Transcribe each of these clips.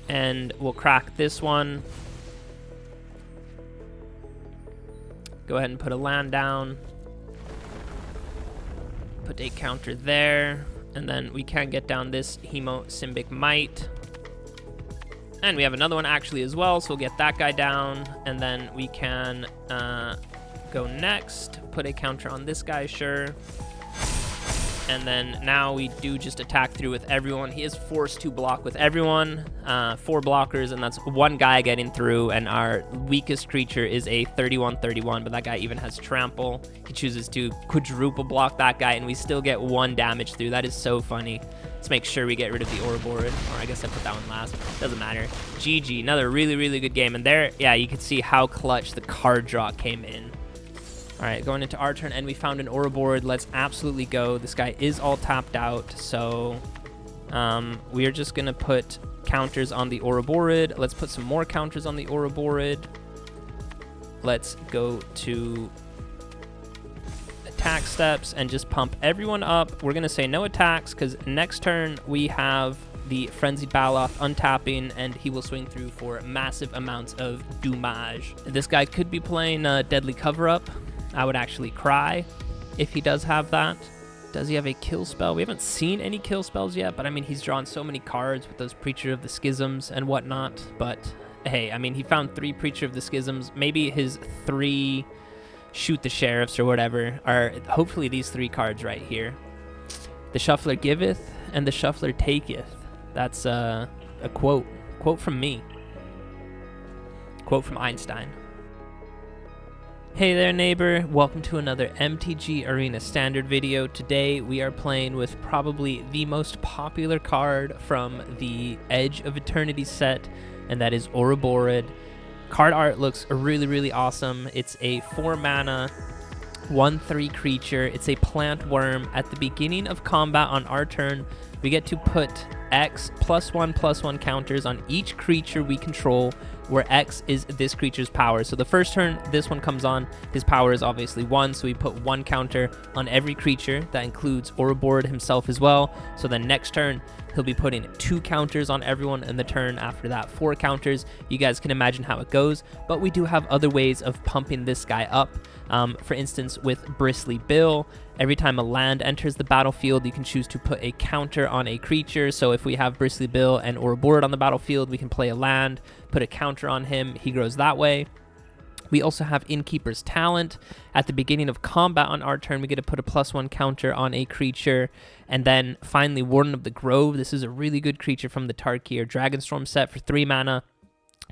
and we'll crack this one. Go ahead and put a land down. Put a counter there, and then we can get down this Hemosymbic Mite. And we have another one actually as well, so we'll get that guy down, and then we can go next, put a counter on this guy, sure. And then now we do just attack through with everyone. He is forced to block with everyone, 4 blockers, and that's 1 guy getting through, and our weakest creature is a 31/31, but that guy even has trample. He chooses to quadruple block that guy, and we still get 1 damage through. That is so funny. Let's make sure we get rid of the Ouroboroid, or I guess I put that one last. Doesn't matter. GG, another really, really good game. And there, yeah, you can see how clutch the card draw came in. All right, going into our turn, and we found an Ouroboroid. Let's absolutely go. This guy is all tapped out, so we are just going to put counters on the Ouroboroid. Let's put some more counters on the Ouroboroid. Let's go to attack steps and just pump everyone up. We're going to say no attacks because next turn we have the Frenzied Baloth untapping, and he will swing through for massive amounts of damage. This guy could be playing Deadly Cover-Up. I would actually cry if he does have that. Does he have a kill spell? We haven't seen any kill spells yet, but I mean, he's drawn so many cards with those Preacher of the Schisms and whatnot. But hey, I mean, he found 3 Preacher of the Schisms. Maybe his 3 Shoot the Sheriffs or whatever are hopefully these 3 cards right here. The Shuffler giveth and the Shuffler taketh. That's a quote from me. Quote from Einstein. Hey there, neighbor. Welcome to another MTG Arena Standard video. Today we are playing with probably the most popular card from the Edge of Eternity set, and that is Ouroboroid. Card art looks really, really awesome. It's a 4-mana, 1/3 creature. It's a Plant Wurm. At the beginning of combat on our turn, we get to put X +1/+1 counters on each creature we control, where X is this creature's power. So the first turn this one comes on, his power is obviously 1, so we put 1 counter on every creature. That includes Ouroboroid himself as well. So then next turn, he'll be putting 2 counters on everyone, and the turn after that 4 counters. You guys can imagine how it goes, but we do have other ways of pumping this guy up. For instance, with Bristly Bill, every time a land enters the battlefield, you can choose to put a counter on a creature. So if we have Bristly Bill and Ouroboroid on the battlefield, we can play a land, put a counter on him, he grows that way. We also have Innkeeper's Talent. At the beginning of combat on our turn, we get to put a +1 counter on a creature. And then finally, Warden of the Grove. This is a really good creature from the Tarkir Dragonstorm set for 3 mana.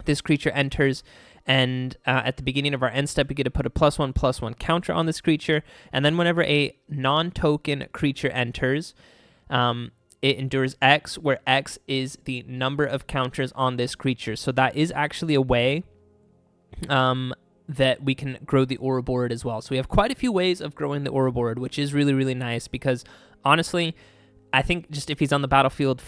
This creature enters, and at the beginning of our end step, we get to put a +1/+1 counter on this creature. And then whenever a non-token creature enters, it endures X, where X is the number of counters on this creature. So that is actually a way that we can grow the Ouroboroid as well. So we have quite a few ways of growing the Ouroboroid, which is really, really nice because honestly, I think just if he's on the battlefield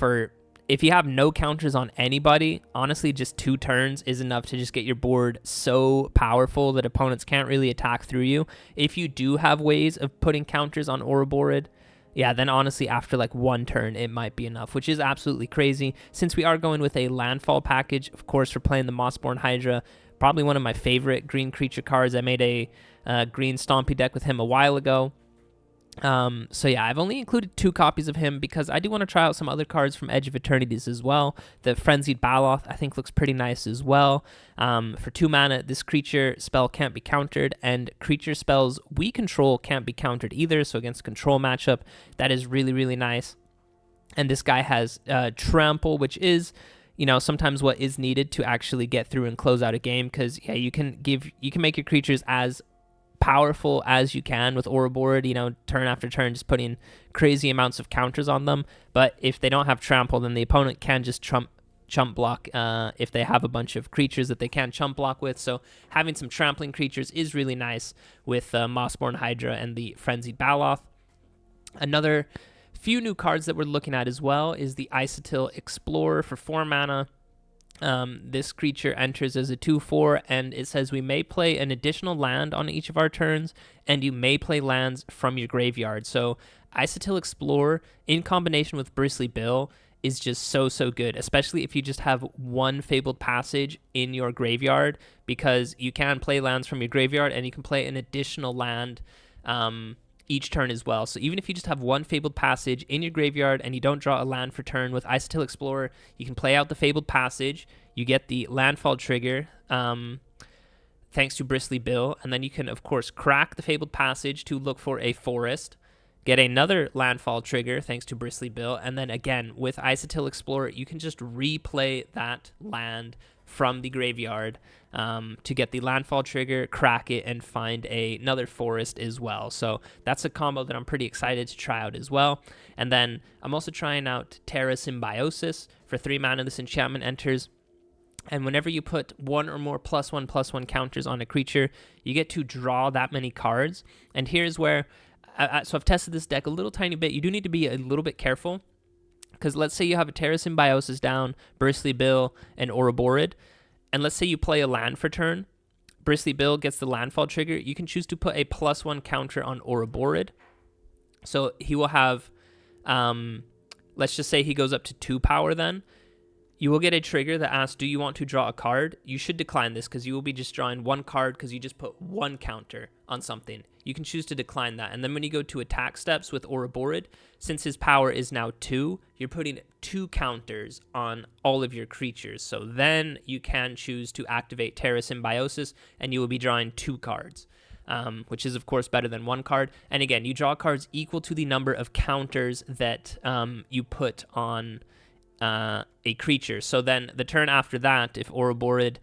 if you have no counters on anybody, honestly, just 2 turns is enough to just get your board so powerful that opponents can't really attack through you. If you do have ways of putting counters on Ouroboroid, yeah, then honestly, after like 1 turn, it might be enough, which is absolutely crazy. Since we are going with a Landfall package, of course, we're playing the Mossborn Hydra, probably one of my favorite green creature cards. I made a green Stompy deck with him a while ago. So yeah, I've only included 2 copies of him because I do want to try out some other cards from Edge of Eternities as well. The Frenzied Baloth, I think, looks pretty nice as well. For 2 mana, this creature spell can't be countered, and creature spells we control can't be countered either, so against control matchup, that is really, really nice. And this guy has Trample, which is, you know, sometimes what is needed to actually get through and close out a game, because yeah, you can make your creatures as powerful as you can with Ouroboroid, you know, turn after turn, just putting crazy amounts of counters on them. But if they don't have Trample, then the opponent can just chump block if they have a bunch of creatures that they can't chump block with. So having some trampling creatures is really nice with Mossborn Hydra and the Frenzied Baloth. Another few new cards that we're looking at as well is the Icetill Explorer for 4 mana. This creature enters as a 2/4, and it says we may play an additional land on each of our turns, and you may play lands from your graveyard. So Icetill Explorer, in combination with Bristly Bill, is just so good, especially if you just have one Fabled Passage in your graveyard, because you can play lands from your graveyard and you can play an additional land each turn as well. So even if you just have one Fabled Passage in your graveyard and you don't draw a land for turn, with Icetill Explorer, you can play out the Fabled Passage, you get the Landfall trigger, thanks to Bristly Bill, and then you can, of course, crack the Fabled Passage to look for a forest, get another Landfall trigger thanks to Bristly Bill, and then again, with Icetill Explorer, you can just replay that land from the graveyard to get the Landfall trigger, crack it, and find another forest as well. So that's a combo that I'm pretty excited to try out as well. And then I'm also trying out Terrasymbiosis. For 3 mana, this enchantment enters, and whenever you put one or more +1/+1 counters on a creature, you get to draw that many cards. And here's where, so I've tested this deck a little tiny bit. You do need to be a little bit careful, because let's say you have a Terrasymbiosis down, Bristly Bill, and Ouroboroid, and let's say you play a land for turn. Bristly Bill gets the Landfall trigger. You can choose to put a +1 counter on Ouroboroid. So he will have, let's just say he goes up to 2 power then. You will get a trigger that asks, do you want to draw a card? You should decline this, because you will be just drawing 1 card because you just put 1 counter on something. You can choose to decline that. And then when you go to attack steps with Ouroboroid, since his power is now 2, you're putting 2 counters on all of your creatures. So then you can choose to activate Terrasymbiosis, and you will be drawing 2 cards, which is, of course, better than 1 card. And again, you draw cards equal to the number of counters that you put on a creature. So then the turn after that, if Ouroboroid,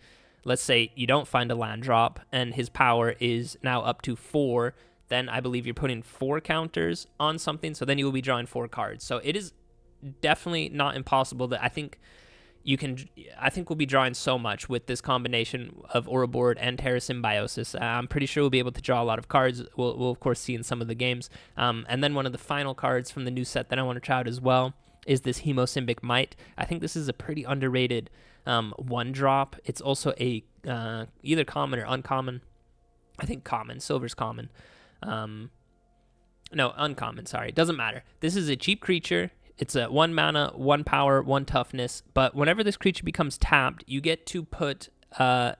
let's say you don't find a land drop and his power is now up to 4, then I believe you're putting 4 counters on something. So then you will be drawing 4 cards. So it is definitely not impossible that I think we'll be drawing so much with this combination of Ouroboroid and Terrasymbiosis. I'm pretty sure we'll be able to draw a lot of cards. We'll of course see in some of the games. And then one of the final cards from the new set that I want to try out as well is this Hemosymbic Mite. I think this is a pretty underrated 1-drop. It's also a either common or uncommon. I think common. Silver's common. No, uncommon, sorry. It doesn't matter. This is a cheap creature. It's a 1 mana, 1 power, 1 toughness. But whenever this creature becomes tapped, you get to put +X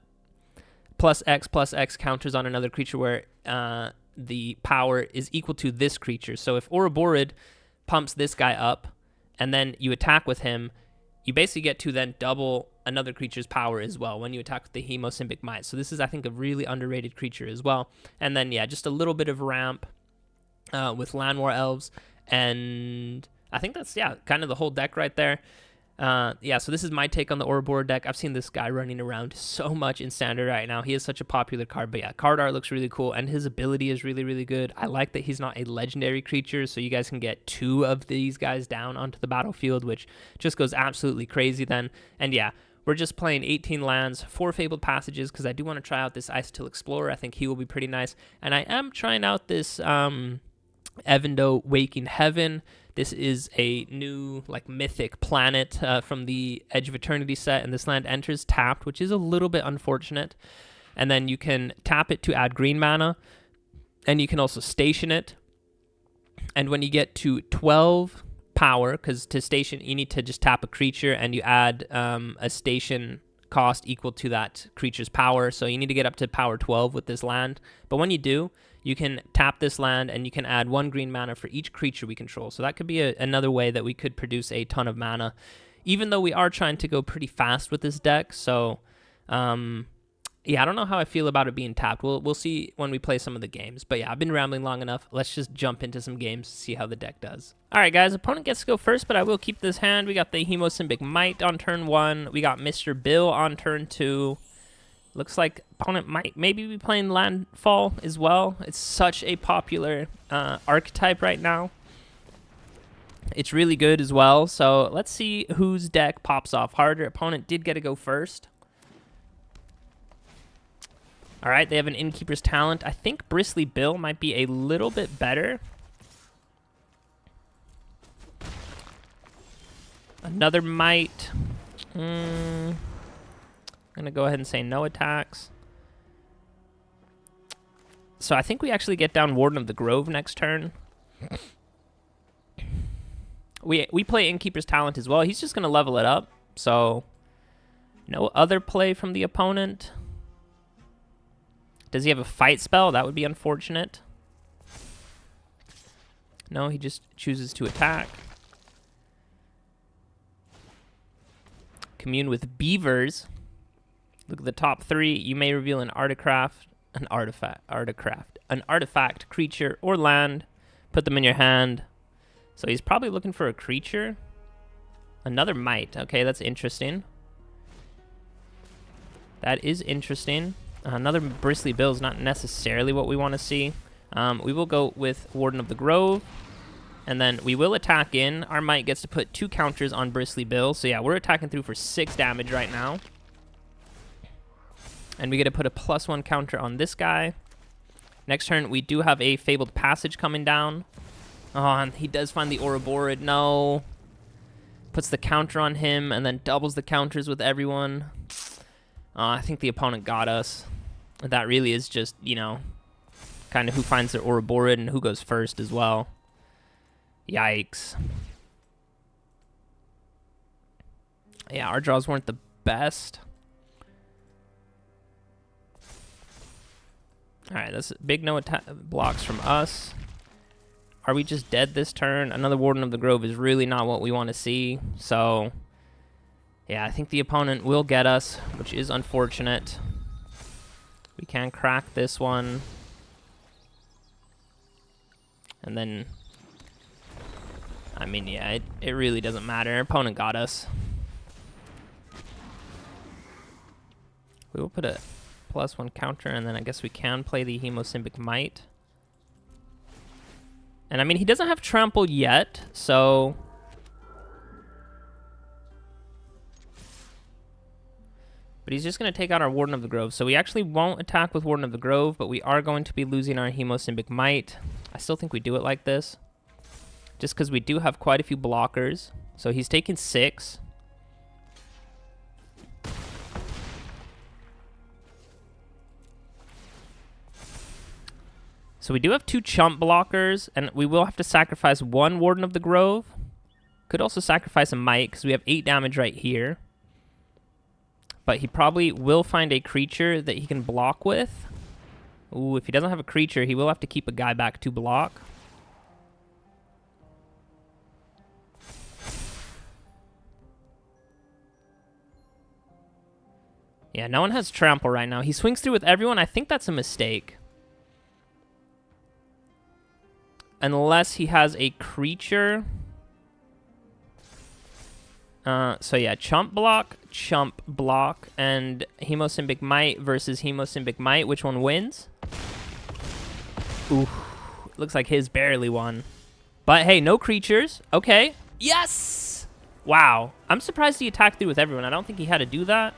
counters on another creature where the power is equal to this creature. So if Ouroboroid pumps this guy up, and then you attack with him, you basically get to then double another creature's power as well when you attack with the Hemosymbic Mite. So this is, I think, a really underrated creature as well. And then, yeah, just a little bit of ramp with Llanowar Elves. And I think that's, yeah, kind of the whole deck right there. Yeah, so this is my take on the Ouroboroid deck. I've seen this guy running around so much in Standard right now. He is such a popular card, but yeah, card art looks really cool, and his ability is really, really good. I like that he's not a legendary creature, so you guys can get 2 of these guys down onto the battlefield, which just goes absolutely crazy then. And yeah, we're just playing 18 lands, 4 Fabled Passages, because I do want to try out this Icetill Explorer. I think he will be pretty nice. And I am trying out this Evando Waking Heaven. This is a new, like, mythic planet from the Edge of Eternity set, and this land enters tapped, which is a little bit unfortunate. And then you can tap it to add green mana, and you can also station it. And when you get to 12 power, because to station, you need to just tap a creature, and you add a station cost equal to that creature's power. So you need to get up to power 12 with this land. But when you do, you can tap this land, and you can add 1 green mana for each creature we control. So that could be another way that we could produce a ton of mana, even though we are trying to go pretty fast with this deck. So, yeah, I don't know how I feel about it being tapped. We'll see when we play some of the games. But yeah, I've been rambling long enough. Let's just jump into some games to see how the deck does. All right, guys, opponent gets to go first, but I will keep this hand. We got the Hemosymbic Mite on turn 1. We got Mr. Bill on turn 2. Looks like opponent might maybe be playing Landfall as well. It's such a popular archetype right now. It's really good as well. So let's see whose deck pops off harder. Opponent did get to go first. All right, they have an Innkeeper's Talent. I think Bristly Bill might be a little bit better. Another Mite. I'm going to go ahead and say no attacks. So I think we actually get down Warden of the Grove next turn. We play Innkeeper's Talent as well. He's just going to level it up. So, no other play from the opponent. Does he have a fight spell? That would be unfortunate. No, he just chooses to attack. Commune with beavers. Look at the top 3. You may reveal an artifact, creature, or land. Put them in your hand. So he's probably looking for a creature. Another mite. Okay, that's interesting. That is interesting. Another Bristly Bill is not necessarily what we want to see. We will go with Warden of the Grove. And then we will attack in. Our Mite gets to put 2 counters on Bristly Bill. So yeah, we're attacking through for 6 damage right now. And we get to put a +1 counter on this guy. Next turn, we do have a Fabled Passage coming down. Oh, and he does find the Ouroboroid. No. Puts the counter on him and then doubles the counters with everyone. I think the opponent got us. That really is just, you know, kind of who finds their Ouroboroid and who goes first as well. Yikes. Yeah, our draws weren't the best. Alright, that's big no attack blocks from us. Are we just dead this turn? Another Warden of the Grove is really not what we want to see. So, yeah, I think the opponent will get us, which is unfortunate. We can crack this one. And then, I mean, yeah, it really doesn't matter. Our opponent got us. We will put a +1 counter, and then I guess we can play the Hemosymbic Mite. And I mean, he doesn't have trample yet, so... But he's just going to take out our Warden of the Grove. So we actually won't attack with Warden of the Grove, but we are going to be losing our Hemosymbic Mite. I still think we do it like this. Just because we do have quite a few blockers. So he's taking 6. So we do have 2 chump blockers, and we will have to sacrifice 1 Warden of the Grove. Could also sacrifice a Mite, because we have 8 damage right here. But he probably will find a creature that he can block with. Ooh, if he doesn't have a creature, he will have to keep a guy back to block. Yeah, no one has trample right now. He swings through with everyone. I think that's a mistake. Unless he has a creature. So yeah, chump block, and Hemosymbic Mite versus Hemosymbic Mite. Which one wins? Ooh, looks like his barely won. But hey, no creatures. Okay. Yes! Wow. I'm surprised he attacked through with everyone. I don't think he had to do that.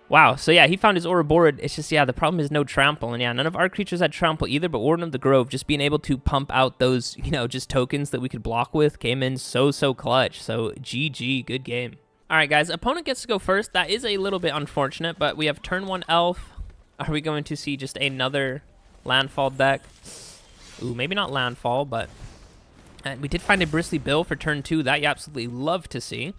Wow, so yeah, he found his Ouroboroid. It's just, yeah, the problem is no trample. And yeah, none of our creatures had trample either, but Warden of the Grove, just being able to pump out those, you know, just tokens that we could block with came in so clutch. So GG, good game. All right, guys, opponent gets to go first. That is a little bit unfortunate, but we have turn 1 Elf. Are we going to see just another Landfall deck? Ooh, maybe not Landfall, but we did find a Bristly Bill for turn 2. That you absolutely love to see.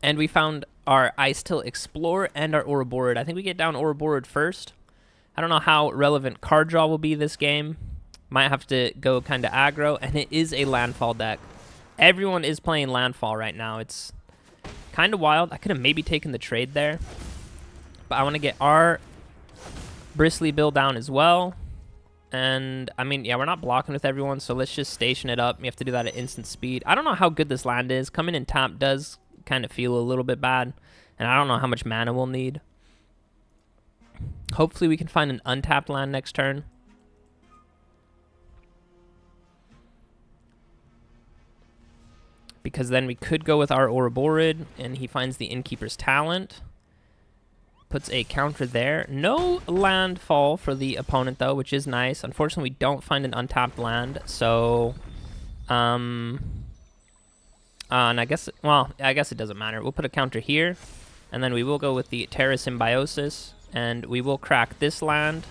And we found our Icetill Explorer and our Ouroboroid. I think we get down Ouroboroid first. I don't know how relevant card draw will be this game. Might have to go kind of aggro, and it is a Landfall deck. Everyone is playing Landfall right now. It's kind of wild. I could have maybe taken the trade there. But I want to get our Bristly Bill down as well. And, I mean, yeah, we're not blocking with everyone, so let's just station it up. You have to do that at instant speed. I don't know how good this land is. Coming in tap does kind of feel a little bit bad, and I don't know how much mana we'll need. Hopefully we can find an untapped land next turn. Because then we could go with our Ouroboroid, and he finds the Innkeeper's Talent. Puts a counter there. No landfall for the opponent, though, which is nice. Unfortunately, we don't find an untapped land, so... and I guess, well, I guess it doesn't matter. We'll put a counter here, and then we will go with the Terrasymbiosis, and we will crack this land.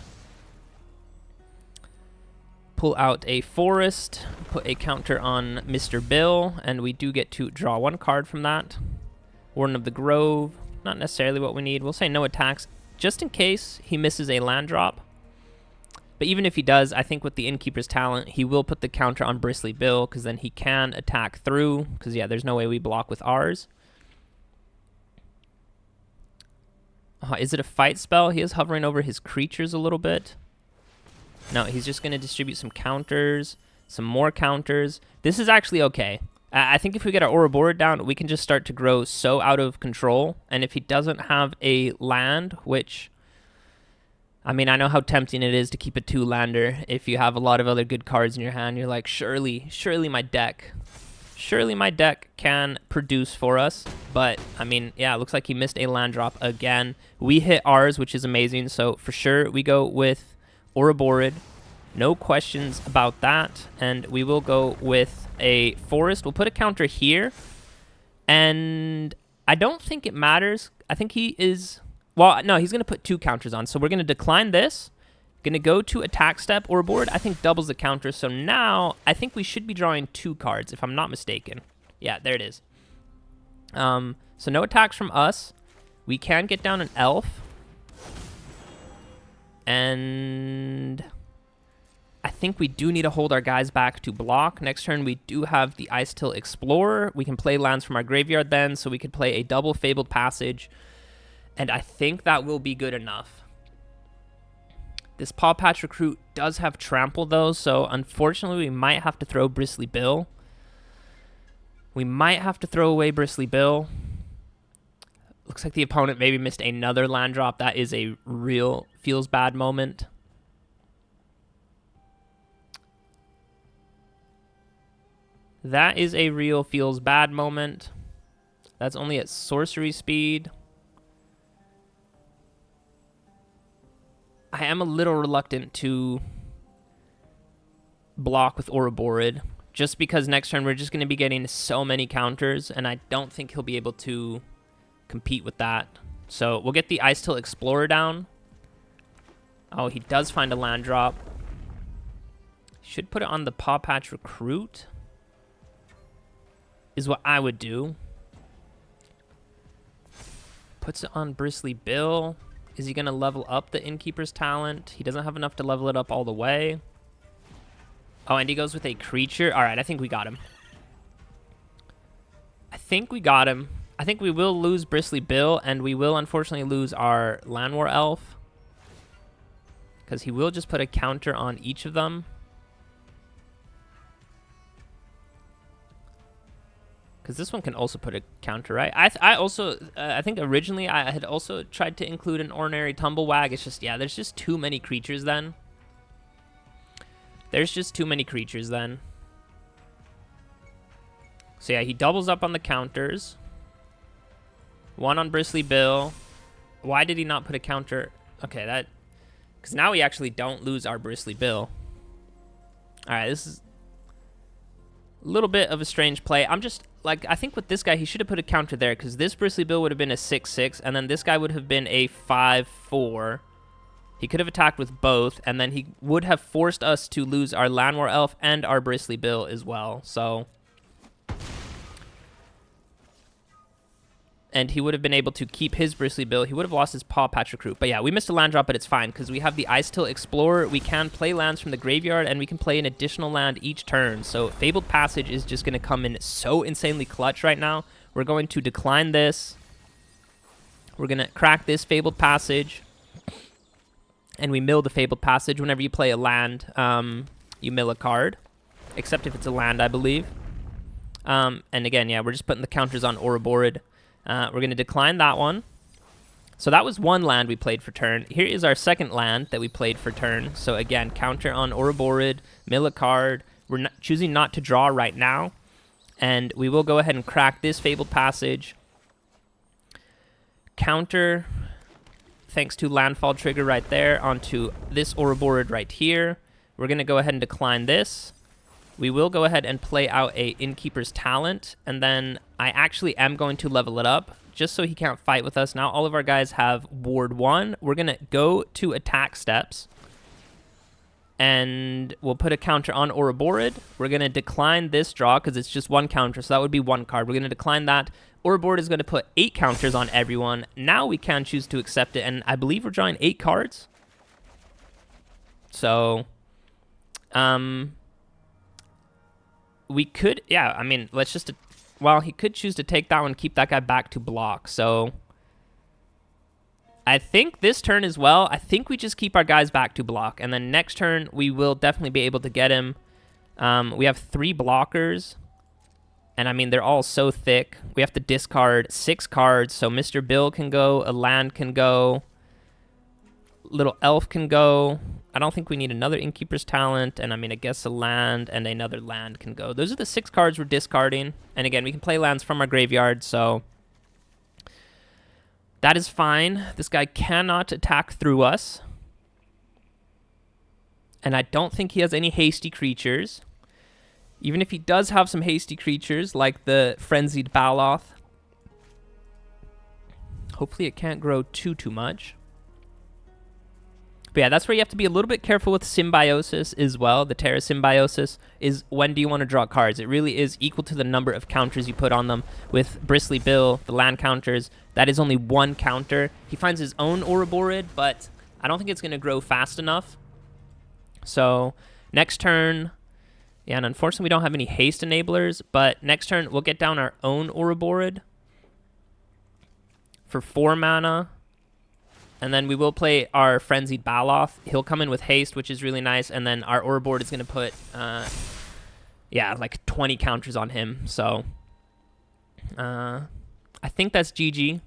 pull out a forest, put a counter on Mr. Bill, and we do get to draw 1 card from that. Warden of the Grove, not necessarily what we need. We'll say no attacks, just in case he misses a land drop. But even if he does, I think with the Innkeeper's talent, he will put the counter on Bristly Bill, because then he can attack through, because, yeah, there's no way we block with ours. Is it a fight spell? He is hovering over his creatures a little bit. No, he's just going to distribute some counters, some more counters. This is actually okay. I think if we get our Ouroboroid down, we can just start to grow so out of control. And if he doesn't have a land, which, I mean, I know how tempting it is to keep a 2-lander. If you have a lot of other good cards in your hand, you're like, surely my deck can produce for us. But, I mean, yeah, it looks like he missed a land drop again. We hit ours, which is amazing. So, for sure, we go with Ouroboroid. No questions about that. And we will go with a forest. We'll put a counter here. And I don't think it matters. I think he is... Well, no, he's going to put 2 counters on. So we're going to decline this. Going to go to attack step. Ouroboroid, I think, doubles the counter. So now I think we should be drawing 2 cards, if I'm not mistaken. Yeah, there it is. So no attacks from us. We can get down an elf. And I think we do need to hold our guys back to block. Next turn, we do have the Icetill Explorer. We can play lands from our graveyard then, so we could play a double Fabled Passage. And I think that will be good enough. This Paw Patch Recruit does have Trample, though, so unfortunately, we might have to throw Bristly Bill. We might have to throw away Bristly Bill. Looks like the opponent maybe missed another land drop. That is a real feels bad moment. That is a real feels bad moment. That's only at sorcery speed. I am a little reluctant to block with Ouroboroid, just because next turn we're just going to be getting so many counters, and I don't think he'll be able to compete with that. So we'll get the Icetill Explorer down. Oh, he does find a land drop. Should put it on the Paw Patch Recruit, is what I would do. Puts it on Bristly Bill. Is he going to level up the Innkeeper's talent? He doesn't have enough to level it up all the way. Oh, and he goes with a creature. All right, I think we got him. I think we will lose Bristly Bill, and we will unfortunately lose our Llanowar Elf, because he will just put a counter on each of them. Because this one can also put a counter, right? I think originally I had also tried to include an ordinary Tumblewag. It's just, yeah, there's just too many creatures then. So yeah, he doubles up on the counters. 1 on Bristly Bill. Why did he not put a counter? Okay, that... Because now we actually don't lose our Bristly Bill. Alright, this is a little bit of a strange play. I'm just... Like, I think with this guy, he should have put a counter there, because this Bristly Bill would have been a 6/6, and then this guy would have been a 5/4. He could have attacked with both, and then he would have forced us to lose our Llanowar Elf and our Bristly Bill as well, so... And he would have been able to keep his Bristly Bill. He would have lost his Paw Patch Recruit. But yeah, we missed a land drop, but it's fine, because we have the Icetill Explorer. We can play lands from the graveyard, and we can play an additional land each turn. So Fabled Passage is just going to come in so insanely clutch right now. We're going to decline this. We're going to crack this Fabled Passage. And we mill the Fabled Passage. Whenever you play a land, you mill a card. Except if it's a land, I believe. And again, yeah, we're just putting the counters on Ouroboroid. We're going to decline that one. So that was one land we played for turn. Here is our second land that we played for turn. So again, counter on Ouroboroid, mill a card. We're choosing not to draw right now. And we will go ahead and crack this Fabled Passage. Counter, thanks to Landfall trigger right there, onto this Ouroboroid right here. We're going to go ahead and decline this. We will go ahead and play out a Innkeeper's talent, and then I actually am going to level it up, just so he can't fight with us. Now all of our guys have Ward 1. We're going to go to attack steps. And we'll put a counter on Ouroboroid. We're going to decline this draw because it's just one counter, so that would be one card. We're going to decline that. Ouroboroid is going to put 8 counters on everyone. Now we can choose to accept it, and I believe we're drawing 8 cards. So, we could, yeah, I mean, let's just, well, he could choose to take that one, keep that guy back to block, so I think this turn as well, I think we just keep our guys back to block, and then next turn, we will definitely be able to get him. We have 3 blockers, and I mean, they're all so thick. We have to discard 6 cards, so Mr. Bill can go, a land can go, little elf can go. I don't think we need another Innkeeper's Talent, and I mean, I guess a land and another land can go. Those are the 6 cards we're discarding, and again, we can play lands from our graveyard, so that is fine. This guy cannot attack through us, and I don't think he has any hasty creatures. Even if he does have some hasty creatures, like the Frenzied Baloth, hopefully it can't grow too much. But yeah, that's where you have to be a little bit careful with Symbiosis as well. The Terrasymbiosis is when do you want to draw cards. It really is equal to the number of counters you put on them. With Bristly Bill, the land counters, that is only 1 counter. He finds his own Ouroboroid, but I don't think it's going to grow fast enough. So next turn, yeah, and unfortunately we don't have any haste enablers, but next turn we'll get down our own Ouroboroid for 4 mana. And then we will play our Frenzied Baloth. He'll come in with haste, which is really nice. And then our Ouroboroid is going to put, yeah, like 20 counters on him. So I think that's GG.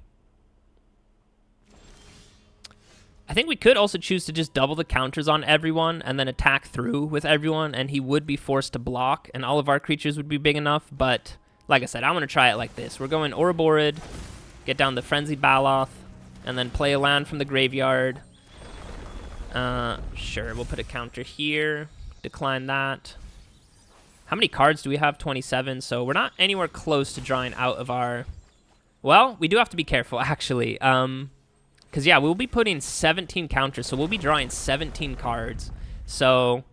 I think we could also choose to just double the counters on everyone and then attack through with everyone. And he would be forced to block. And all of our creatures would be big enough. But like I said, I'm going to try it like this. We're going Ouroboroid, get down the Frenzied Baloth, and then play a land from the graveyard. Sure, we'll put a counter here. Decline that. How many cards do we have? 27. So we're not anywhere close to drawing out of our... Well, we do have to be careful, actually. Because, yeah, we'll be putting 17 counters. So we'll be drawing 17 cards. So,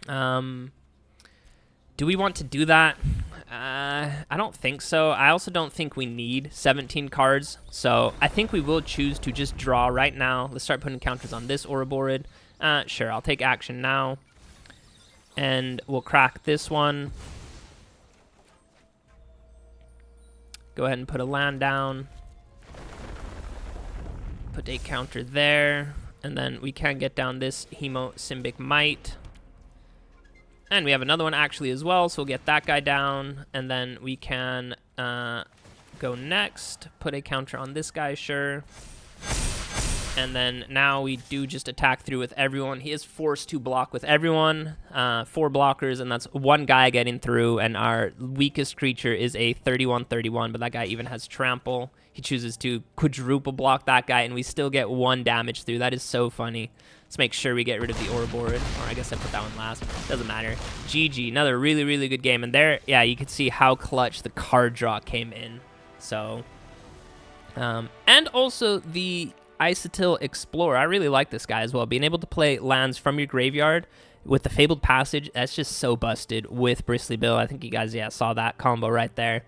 do we want to do that? I don't think so. I also don't think we need 17 cards. So I think we will choose to just draw right now. Let's start putting counters on this Ouroboroid. Sure, I'll take action now. And we'll crack this one. Go ahead and put a land down. Put a counter there. And then we can get down this Hemosymbic Mite. And we have another one actually as well, so we'll get that guy down. And then we can go next, put a counter on this guy, sure. And then now we do just attack through with everyone. He is forced to block with everyone, 4 blockers, and that's 1 guy getting through. And our weakest creature is a 31/31, but that guy even has trample. He chooses to quadruple block that guy, and we still get 1 damage through. That is so funny. Let's make sure we get rid of the Ouroboroid, or I guess I put that one last. Doesn't matter. GG. Another really, really good game. And there, yeah, you can see how clutch the card draw came in. So, and also the Icetill Explorer. I really like this guy as well. Being able to play lands from your graveyard with the Fabled Passage, that's just so busted with Bristly Bill. I think you guys, yeah, saw that combo right there.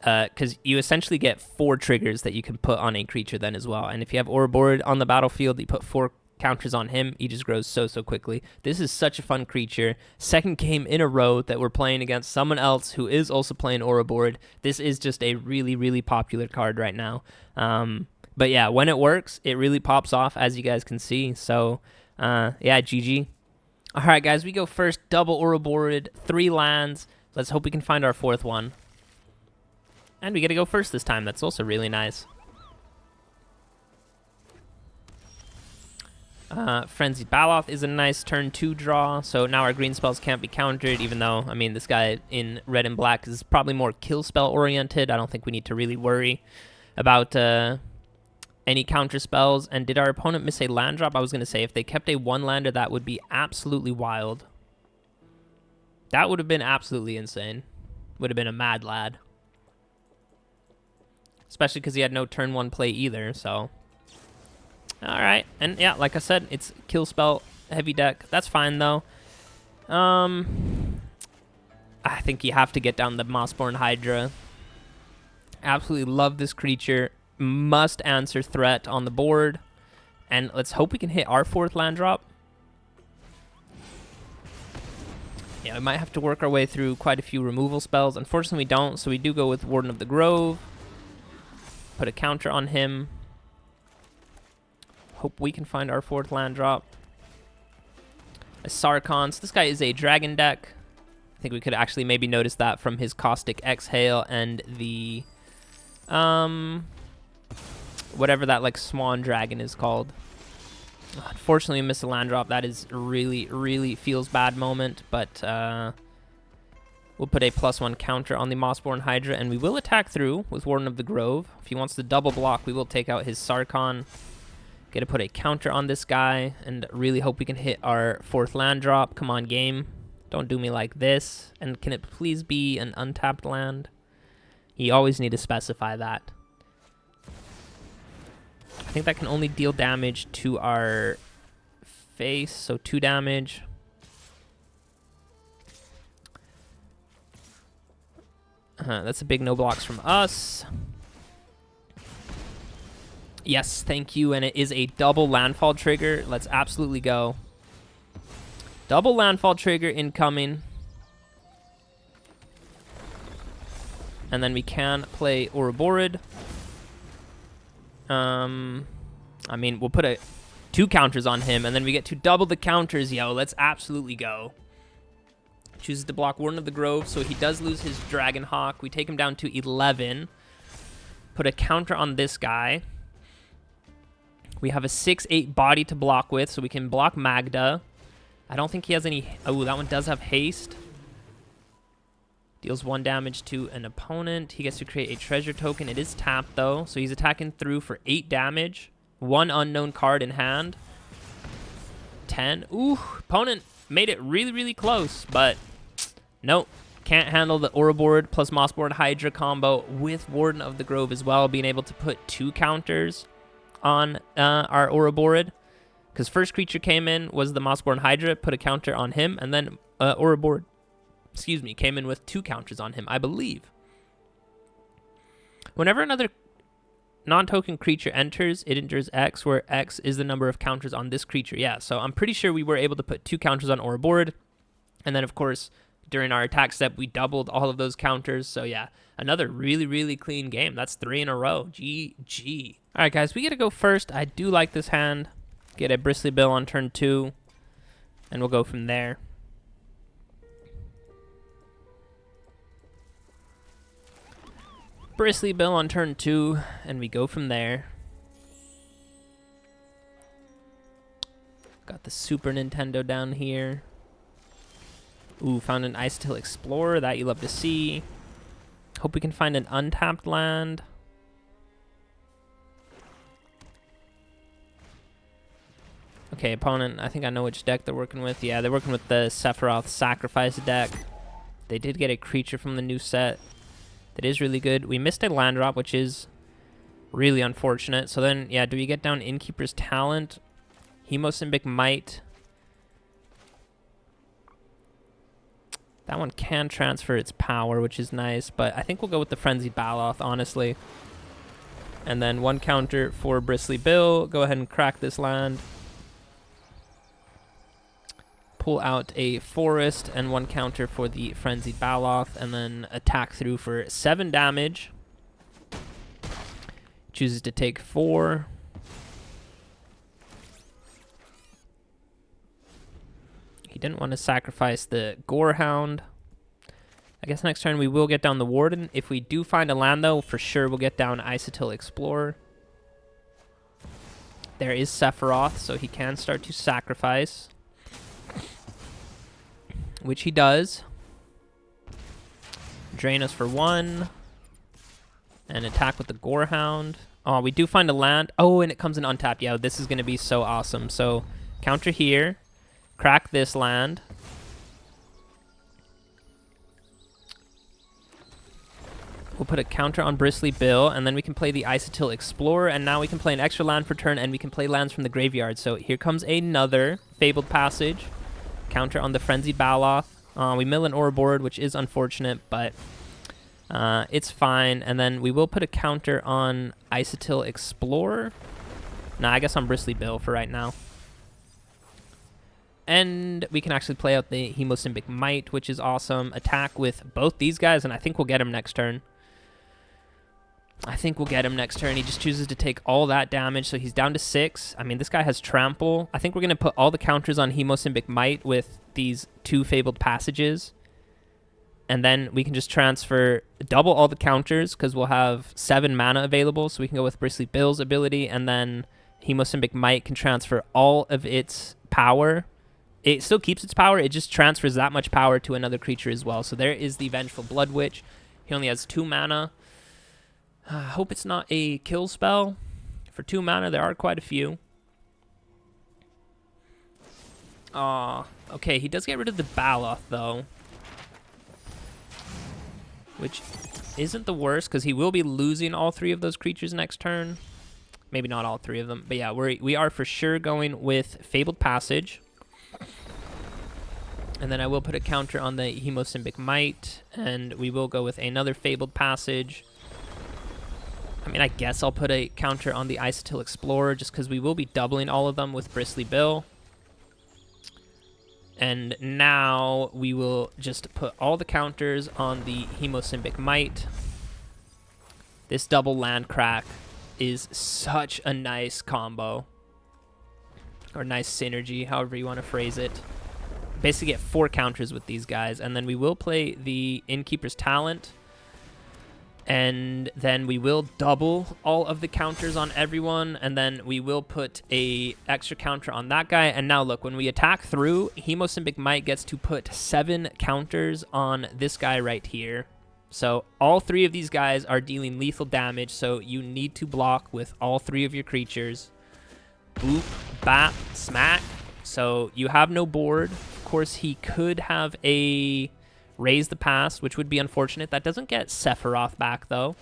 Because you essentially get 4 triggers that you can put on a creature then as well. And if you have Ouroboroid on the battlefield, you put 4 counters on him, he just grows so quickly. This is such a fun creature. Second game in a row that we're playing against someone else who is also playing Ouroboroid. This is just a really, really popular card right now. But yeah, when it works, it really pops off, as you guys can see. So, yeah, GG. All right, guys, we go first. Double Ouroboroid, 3 lands. Let's hope we can find our 4th one. And we get to go first this time. That's also really nice. Frenzied Baloth is a nice turn 2 draw. So now our green spells can't be countered, even though, I mean, this guy in red and black is probably more kill spell oriented. I don't think we need to really worry about any counter spells. And did our opponent miss a land drop? I was going to say, if they kept a 1-lander, that would be absolutely wild. That would have been absolutely insane. Would have been a mad lad. Especially because he had no turn 1 play either, so. Alright, and yeah, like I said, it's kill spell heavy deck. That's fine, though. I think you have to get down the Mossborn Hydra. Absolutely love this creature. Must answer threat on the board. And let's hope we can hit our 4th land drop. Yeah, we might have to work our way through quite a few removal spells. Unfortunately, we don't, so we do go with Warden of the Grove. Put a counter on him. Hope we can find our 4th land drop. A Sarkhan. So this guy is a dragon deck. I think we could actually maybe notice that from his Caustic Exhale and the... whatever that, like, swan dragon is called. Unfortunately, we missed a land drop. That is really, really feels bad moment, but we'll put a +1 counter on the Mossborn Hydra, and we will attack through with Warden of the Grove. If he wants to double block, we will take out his Sarkhan. Get to put a counter on this guy, and really hope we can hit our 4th land drop. Come on, game. Don't do me like this. And can it please be an untapped land? You always need to specify that. I think that can only deal damage to our face, so 2 damage. That's a big no blocks from us. Yes, thank you, and it is a double landfall trigger. Let's absolutely go. Double landfall trigger incoming. And then we can play Ouroboroid. I mean, we'll put 2 counters on him, and then we get to double the counters. Yo, let's absolutely go. Chooses to block Warden of the Grove, so he does lose his Dragon Hawk. We take him down to 11. Put a counter on this guy. We have a 6/8 body to block with, so we can block Magda. I don't think he has any... Oh, that one does have haste. Deals 1 damage to an opponent. He gets to create a treasure token. It is tapped, though, so he's attacking through for 8 damage. 1 unknown card in hand. 10. Ooh, opponent made it really, really close, but nope. Can't handle the Ouroboroid plus Mossborn Hydra combo with Warden of the Grove as well, being able to put 2 counters on our Ouroboroid. Because first creature came in was the Mossborn Hydra, put a counter on him, and then Ouroboroid, excuse me, came in with 2 counters on him, I believe. Whenever another non-token creature enters, it endures X, where X is the number of counters on this creature. Yeah, so I'm pretty sure we were able to put 2 counters on Ouroboroid. And then, of course, during our attack step, we doubled all of those counters. So, yeah, another really, really clean game. That's 3 in a row. GG. All right, guys, we get to go first. I do like this hand. Get a Bristly Bill on turn 2, and we'll go from there. Bristly Bill on turn 2, and we go from there. Got the Super Nintendo down here. Ooh, found an Icetill Explorer. That you love to see. Hope we can find an untapped land. Okay, opponent, I think I know which deck they're working with. Yeah, they're working with the Sephiroth Sacrifice deck. They did get a creature from the new set. That is really good. We missed a land drop, which is really unfortunate. So then, yeah, do we get down Innkeeper's Talent? Hemosymbic Mite. That one can transfer its power, which is nice. But I think we'll go with the Frenzied Baloth, honestly. And then 1 counter for Bristly Bill. Go ahead and crack this land. Pull out a Forest and 1 counter for the Frenzied Baloth, and then attack through for 7 damage. Chooses to take 4. He didn't want to sacrifice the Gorehound. I guess next turn we will get down the Warden. If we do find a land, though, for sure we'll get down Icetill Explorer. There is Sephiroth, so he can start to sacrifice. Which he does. Drain us for 1. And attack with the Gorehound. Oh, we do find a land. Oh, and it comes in untapped. Yeah, this is going to be so awesome. So, counter here. Crack this land. We'll put a counter on Bristly Bill, and then we can play the Icetill Explorer, and now we can play an extra land per turn, and we can play lands from the graveyard. So here comes another Fabled Passage. Counter on the Frenzied Baloth. We mill an Ouroboroid, which is unfortunate, but it's fine. And then we will put a counter on Icetill Explorer. Nah, I guess on Bristly Bill for right now. And we can actually play out the Hemosymbic Mite, which is awesome. Attack with both these guys, and I think we'll get him next turn. He just chooses to take all that damage, so he's down to 6. I mean, this guy has Trample. I think we're going to put all the counters on Hemosymbic Mite with these 2 Fabled Passages. And then we can just transfer double all the counters, because we'll have 7 mana available, so we can go with Bristly Bill's ability, and then Hemosymbic Mite can transfer all of its power. It still keeps its power, it just transfers that much power to another creature as well. So there is the Vengeful Blood Witch. He only has 2 mana. I hope it's not a kill spell. For 2 mana, there are quite a few. Okay, he does get rid of the Baloth, though. Which isn't the worst, because he will be losing all 3 of those creatures next turn. Maybe not all 3 of them. But yeah, we are for sure going with Fabled Passage. And then I will put a counter on the Hemosymbic Mite. And we will go with another Fabled Passage. I mean, I guess I'll put a counter on the Icetill Explorer, just because we will be doubling all of them with Bristly Bill. And now we will just put all the counters on the Hemosymbic Mite. This double land crack is such a nice combo. Or nice synergy, however you want to phrase it. Basically get 4 counters with these guys. And then we will play the Innkeeper's Talent. And then we will double all of the counters on everyone. And then we will put a extra counter on that guy. And now look, when we attack through, Hemosymbic Mite gets to put 7 counters on this guy right here. So all 3 of these guys are dealing lethal damage. So you need to block with all 3 of your creatures. Boop, bap, smack. So you have no board. Of course, he could have a Raise the Past, which would be unfortunate. That doesn't get Sephiroth back, though.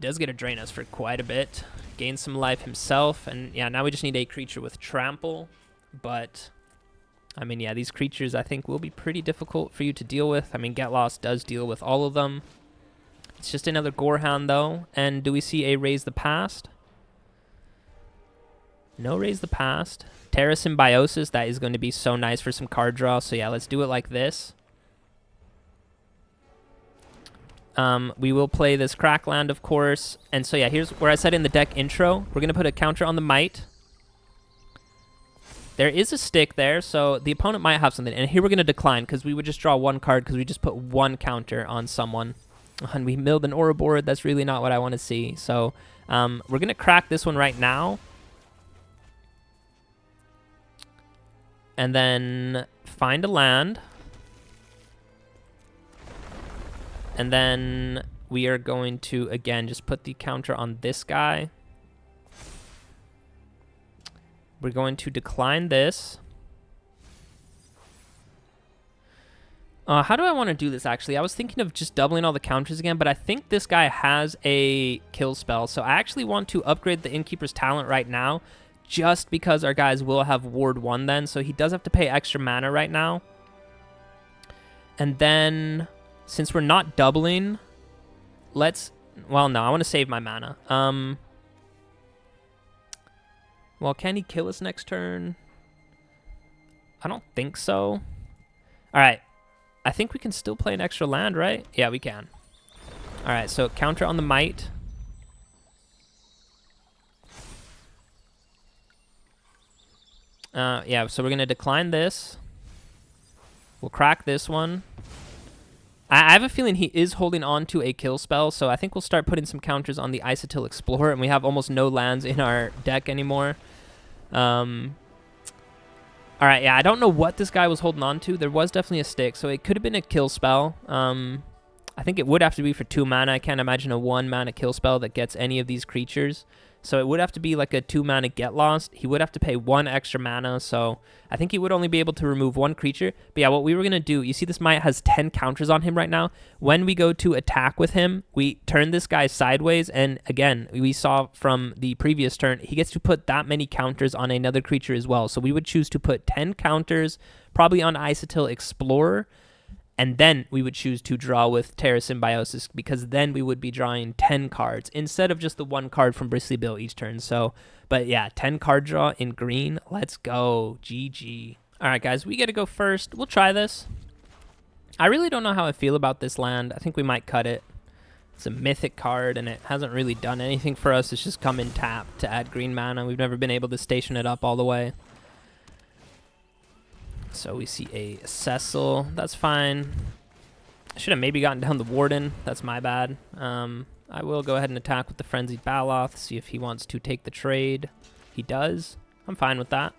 Does get to drain us for quite a bit. Gains some life himself. And yeah, now we just need a creature with Trample. But, I mean, yeah, these creatures I think will be pretty difficult for you to deal with. I mean, Get Lost does deal with all of them. It's just another Gorehound, though. And do we see a Raise the Past? No Raise the Past. Terrasymbiosis, that is going to be so nice for some card draw. So yeah, let's do it like this. We will play this Crackland, of course. And so yeah, here's where I said in the deck intro, we're going to put a counter on the Mite. There is a stick there, so the opponent might have something. And here we're going to decline, because we would just draw 1 card, because we just put 1 counter on someone. And we milled an Ouroboroid. That's really not what I want to see. So we're going to crack this one right now. And then find a land. And then we are going to, again, just put the counter on this guy. We're going to decline this. How do I want to do this, actually? I was thinking of just doubling all the counters again, but I think this guy has a kill spell. So I actually want to upgrade the Innkeeper's Talent right now, just because our guys will have Ward 1 then. So he does have to pay extra mana right now. And then, since we're not doubling, let's... Well, no, I want to save my mana. Well, can he kill us next turn? I don't think so. All right. I think we can still play an extra land, right? Yeah, we can. All right, so counter on the Mite. Yeah, so we're going to decline this. We'll crack this one. I have a feeling he is holding on to a kill spell, so I think we'll start putting some counters on the Icetill Explorer, and we have almost no lands in our deck anymore. All right, yeah, I don't know what this guy was holding on to. There was definitely a stick, so it could have been a kill spell. I think it would have to be for 2 mana. I can't imagine a 1 mana kill spell that gets any of these creatures. So it would have to be like a 2 mana get lost. He would have to pay 1 extra mana. So I think he would only be able to remove 1 creature. But yeah, what we were going to do, you see this Mite has 10 counters on him right now. When we go to attack with him, we turn this guy sideways. And again, we saw from the previous turn, he gets to put that many counters on another creature as well. So we would choose to put 10 counters, probably on Icetill Explorer. And then we would choose to draw with Terrasymbiosis, because then we would be drawing 10 cards instead of just the 1 card from Bristly Bill each turn. So, but yeah, 10 card draw in green. Let's go. GG. All right, guys, we got to go first. We'll try this. I really don't know how I feel about this land. I think we might cut it. It's a mythic card, and it hasn't really done anything for us. It's just come in tapped to add green mana. We've never been able to station it up all the way. So we see a Cecil. That's fine. I should have maybe gotten down the Warden. That's my bad. I will go ahead and attack with the Frenzied Baloth, see if he wants to take the trade. He does. I'm fine with that.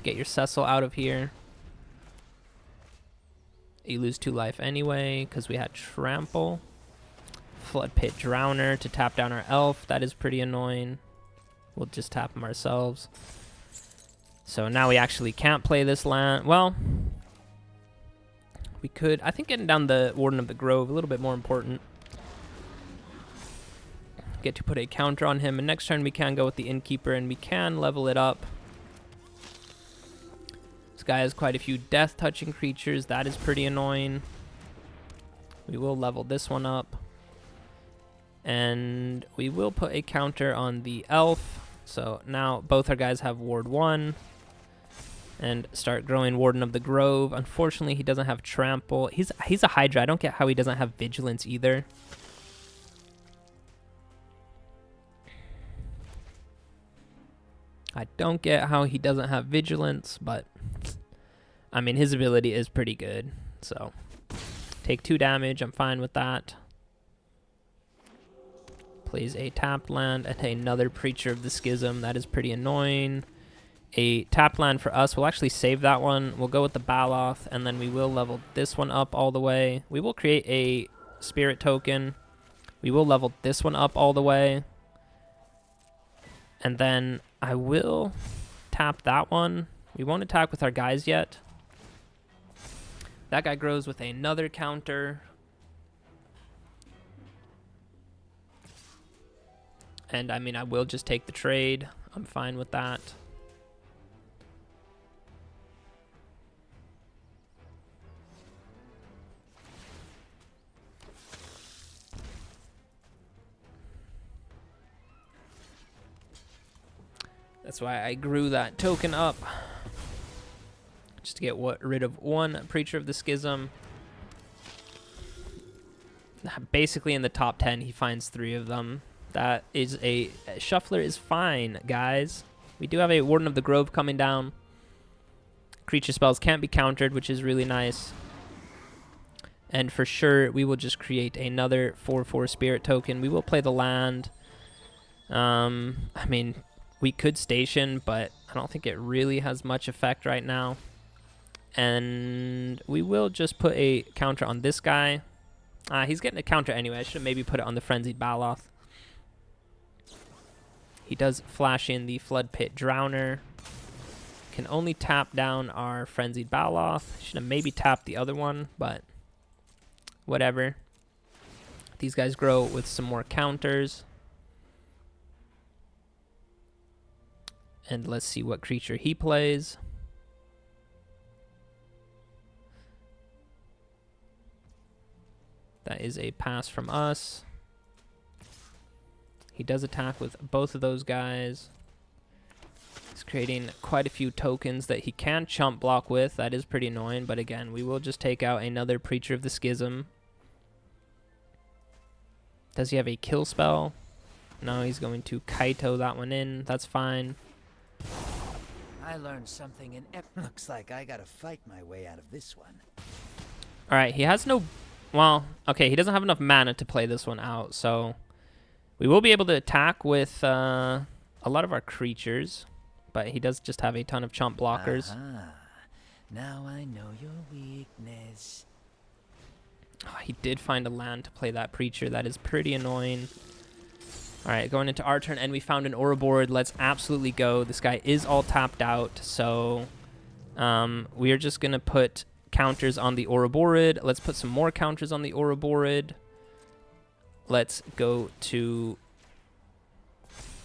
Get your Cecil out of here. You lose 2 life anyway, because we had Trample. Flood Pit Drowner to tap down our elf. That is pretty annoying. We'll just tap him ourselves. So now we actually can't play this land. Well, we could. I think getting down the Warden of the Grove a little bit more important. Get to put a counter on him, and next turn we can go with the Innkeeper, and we can level it up. This guy has quite a few death-touching creatures. That is pretty annoying. We will level this one up. And we will put a counter on the elf. So now both our guys have Ward 1. And start growing Warden of the Grove. Unfortunately, he doesn't have Trample. He's a Hydra. I don't get how he doesn't have Vigilance either. I don't get how he doesn't have Vigilance, but I mean, his ability is pretty good. So take 2 damage. I'm fine with that. Plays a tapped land and another Preacher of the Schism. That is pretty annoying. A tap land for us. We'll actually save that one. We'll go with the Baloth, and then we will level this one up all the way. We will create a Spirit token. We will level this one up all the way. And then I will tap that one. We won't attack with our guys yet. That guy grows with another counter. And I mean, I will just take the trade. I'm fine with that. That's why I grew that token up. Just to get rid of 1 Preacher of the Schism. Basically in the top 10, he finds 3 of them. That is a Shuffler is fine, guys. We do have a Warden of the Grove coming down. Creature spells can't be countered, which is really nice. And for sure, we will just create another 4/4 Spirit token. We will play the land. I mean, we could station, but I don't think it really has much effect right now. And we will just put a counter on this guy. He's getting a counter anyway. I should have maybe put it on the Frenzied Baloth. He does flash in the Flood Pit Drowner. Can only tap down our Frenzied Baloth. Should have maybe tapped the other one, but whatever. These guys grow with some more counters. And let's see what creature he plays. That is a pass from us. He does attack with both of those guys. He's creating quite a few tokens that he can chump block with. That is pretty annoying, but again, we will just take out another Preacher of the Schism. Does he have a kill spell? No, he's going to Kaito that one in. That's fine. I learned something in looks like I gotta fight my way out of this one. All right, he has no... Well, okay, he doesn't have enough mana to play this one out, so... We will be able to attack with a lot of our creatures, but he does just have a ton of chump blockers. Now I know your weakness. Oh, he did find a land to play that Preacher. That is pretty annoying. All right, going into our turn, and we found an Ouroboroid. Let's absolutely go. This guy is all tapped out, so we are just going to put counters on the Ouroboroid. Let's put some more counters on the Ouroboroid. Let's go to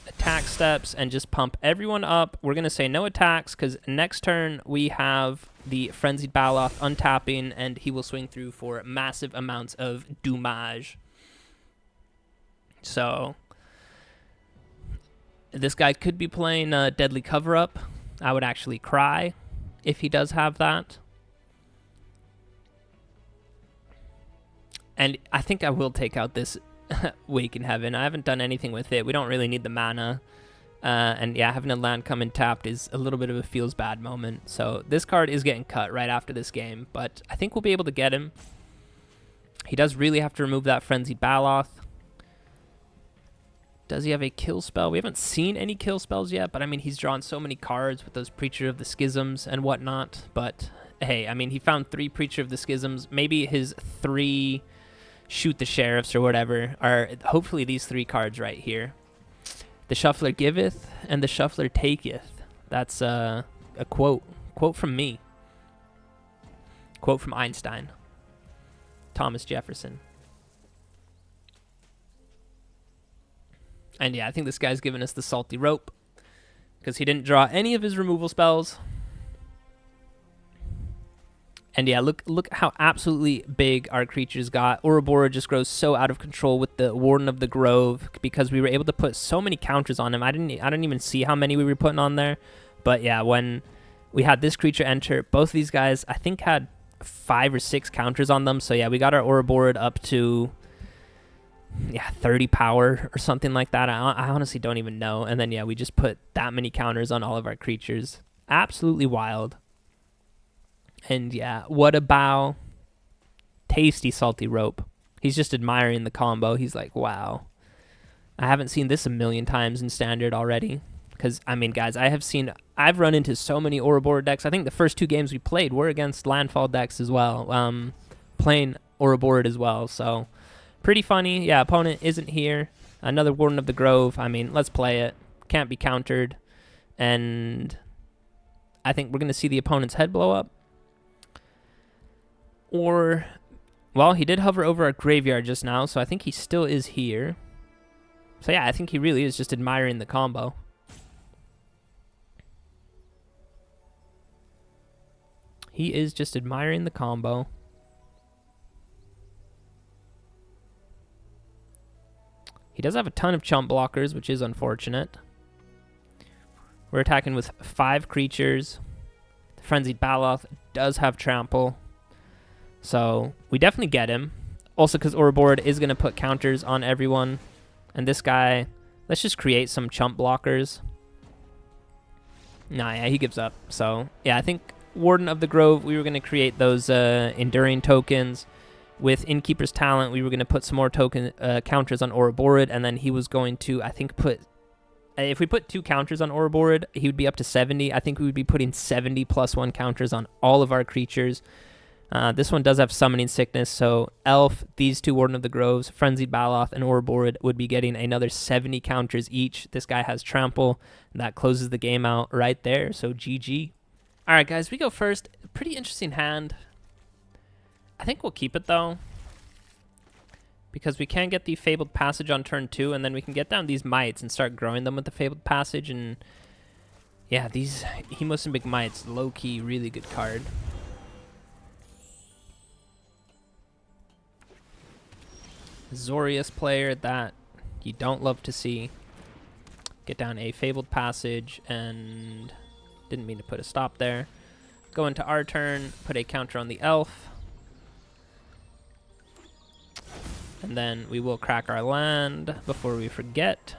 attack steps and just pump everyone up. We're going to say no attacks because next turn we have the Frenzied Baloth untapping, and he will swing through for massive amounts of doomage. So this guy could be playing Deadly Cover-Up. I would actually cry if he does have that. And I think I will take out this Wake in Heaven. I haven't done anything with it. We don't really need the mana. And yeah, having a land come in tapped is a little bit of a feels bad moment. So this card is getting cut right after this game, but I think we'll be able to get him. He does really have to remove that Frenzied Baloth. Does he have a kill spell? We haven't seen any kill spells yet, but I mean, he's drawn so many cards with those Preacher of the Schisms and whatnot. But hey, I mean, he found 3 Preacher of the Schisms. Maybe his 3 Shoot the Sheriffs or whatever are hopefully these 3 cards right here. The Shuffler giveth and the Shuffler taketh. That's a quote from me. Quote from Einstein. Thomas Jefferson. And yeah, I think this guy's giving us the salty rope because he didn't draw any of his removal spells. And yeah, look how absolutely big our creatures got. Ouroboroid just grows so out of control with the Warden of the Grove because we were able to put so many counters on him. I didn't even see how many we were putting on there. But yeah, when we had this creature enter, both of these guys I think had 5 or 6 counters on them. So yeah, we got our Ouroboroid up to 30 power or something like that. I honestly don't even know. And then yeah, we just put that many counters on all of our creatures. Absolutely wild. And yeah, what about tasty salty rope? He's just admiring the combo. He's like, wow, I haven't seen this a million times in Standard already. Because, I mean, guys, I've run into so many Ouroboroid decks. I think the first 2 games we played were against Landfall decks as well. Playing Ouroboroid as well. So, pretty funny. Yeah, opponent isn't here. Another Warden of the Grove. I mean, let's play it. Can't be countered. And I think we're going to see the opponent's head blow up. Or, well, he did hover over our graveyard just now, so I think he still is here. So yeah, I think he really is just admiring the combo. He is just admiring the combo. He does have a ton of chump blockers, which is unfortunate. We're attacking with 5 creatures. The Frenzied Baloth does have trample. So we definitely get him. Also because Ouroboroid is going to put counters on everyone. And this guy, let's just create some chump blockers. Nah, yeah, he gives up. So yeah, I think Warden of the Grove, we were going to create those enduring tokens. With Innkeeper's Talent, we were going to put some more token counters on Ouroboroid. And then he was going to, I think, if we put 2 counters on Ouroboroid, he would be up to 70. I think we would be putting 70 +1 counters on all of our creatures. This one does have Summoning Sickness, so Elf, these 2 Warden of the Groves, Frenzied Baloth, and Ouroboroid would be getting another 70 counters each. This guy has Trample, and that closes the game out right there, so GG. Alright guys, we go first. Pretty interesting hand. I think we'll keep it though, because we can get the Fabled Passage on turn 2, and then we can get down these Mites and start growing them with the Fabled Passage, and yeah, these Hemosymbic Mites, low-key, really good card. Zorius player that you don't love to see. Get down a Fabled Passage, and didn't mean to put a stop there. Go into our turn, put a counter on the Elf. And then we will crack our land before we forget.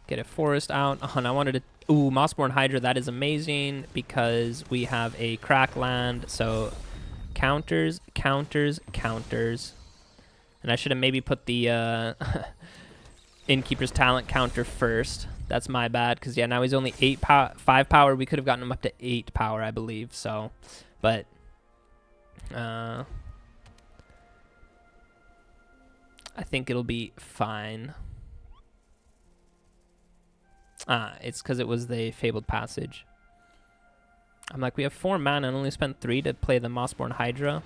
Get a forest out. Oh, and I wanted to... Ooh, Mossborn Hydra, that is amazing because we have a crack land, so... Counters, counters, counters. And I should have maybe put the Innkeeper's Talent counter first. That's my bad, because yeah, now he's only 5 power. We could have gotten him up to 8 power, I believe. So, but think it'll be fine. It's because it was the Fabled Passage. I'm like, we have 4 mana and only spent 3 to play the Mossborn Hydra.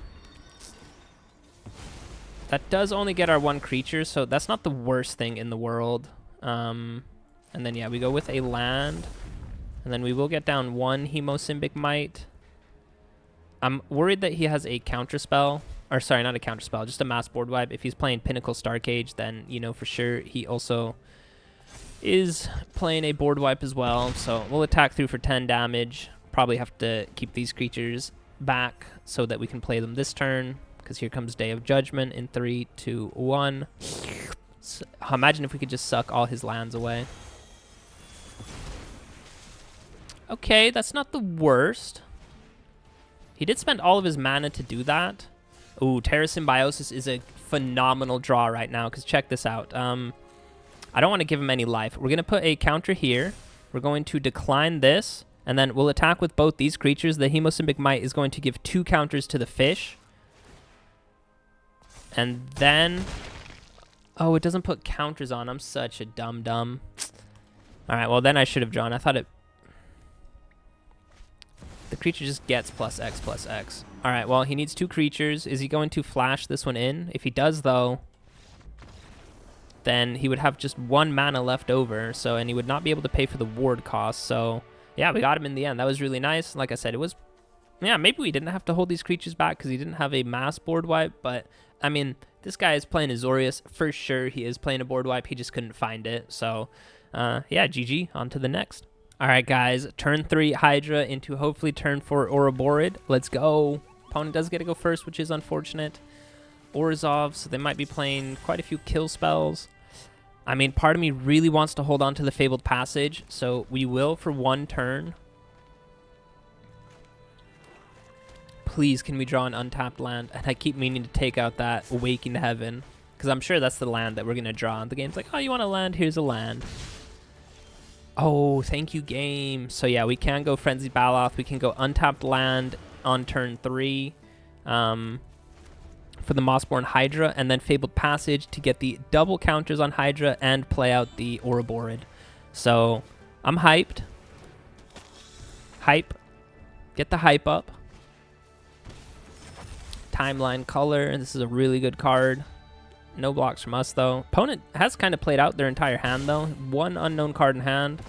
That does only get our 1 creature, so that's not the worst thing in the world. And then, yeah, we go with a land. And then we will get down 1 Hemosymbic Mite. I'm worried that he has a counterspell. Or, sorry, not a counterspell, just a mass board wipe. If he's playing Pinnacle Starcage, then, you know, for sure he also is playing a board wipe as well. So we'll attack through for 10 damage. Probably have to keep these creatures back so that we can play them this turn. Because here comes Day of Judgment in 3, 2, 1. So, imagine if we could just suck all his lands away. Okay, that's not the worst. He did spend all of his mana to do that. Ooh, Terrasymbiosis is a phenomenal draw right now, because check this out. I don't want to give him any life. We're going to put a counter here. We're going to decline this, and then we'll attack with both these creatures. The Hemosymbic Mite is going to give 2 counters to the fish. And then... Oh, it doesn't put counters on. I'm such a dum-dum. All right, well, then I should have drawn. I thought it... The creature just gets +X/+X. All right, well, he needs 2 creatures. Is he going to flash this one in? If he does, though, then he would have just 1 mana left over. So, and he would not be able to pay for the ward cost. So, yeah, we got him in the end. That was really nice. Like I said, it was... Yeah, maybe we didn't have to hold these creatures back because he didn't have a mass board wipe. But, I mean, this guy is playing Azorius. For sure, he is playing a board wipe. He just couldn't find it. So, yeah, GG. On to the next. All right, guys. Turn 3 Hydra into hopefully turn 4 Ouroboroid. Let's go. Opponent does get to go first, which is unfortunate. Orzhov, so they might be playing quite a few kill spells. I mean, part of me really wants to hold on to the Fabled Passage, so we will for 1 turn. Please, can we draw an untapped land? And I keep meaning to take out that Awakened Heaven, because I'm sure that's the land that we're going to draw. And the game's like, oh, you want a land? Here's a land. Oh, thank you, game. So, yeah, we can go Frenzied Baloth. We can go untapped land on turn 3 for the Mossborn Hydra, and then Fabled Passage to get the double counters on Hydra and play out the Ouroboroid. So, I'm hyped. Hype. Get the hype up. Timeline Color, and this is a really good card. No blocks from us, though. Opponent has kind of played out their entire hand, though. 1 unknown card in hand.